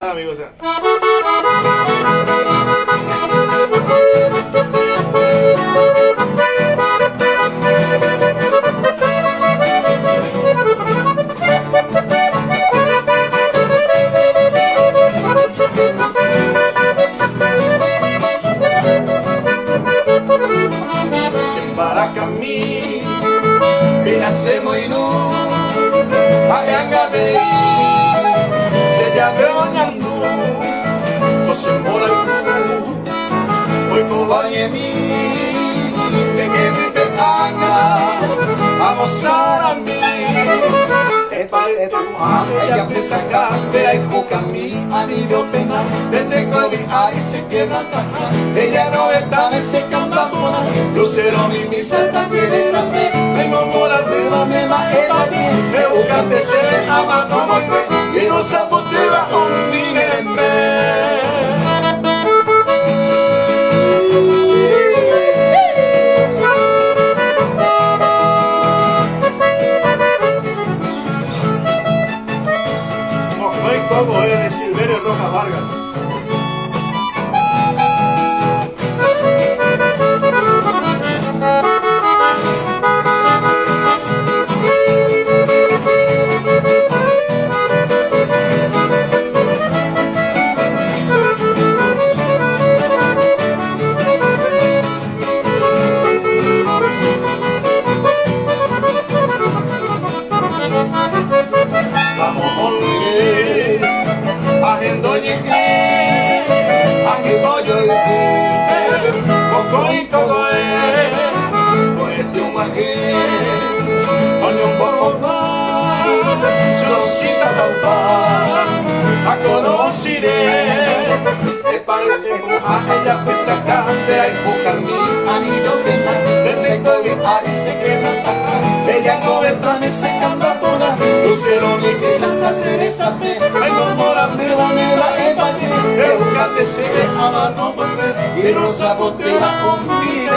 Amigos, para kami pinasemo ino hayang gabi siya beonyando to sembolay ko hoy ko vayemi te anga amosarami ella pesacante ay kami anillo pena desde Kobe ay se queda ella no está en ese campamona lucero mi santa si desate vengo mola de la mema evadi me buscaste se le ama no mueve y no sabotea un dineme. Todo es de Silverio Rojas Vargas. Vamos a volver. Agendo llegué, agendo yo llegué, poco y todo es, pues de un magué, con un poco más, yo sí la papá, a conoceré, de parte a ella pues sacarte, hay poca mi anillo pena, desde Kobe ahí se queda taja, ella no está en ese campo toda, lucero ni que santa cereza fe, de la neva evade, educate se le ama no volver, y rosa botella con vida.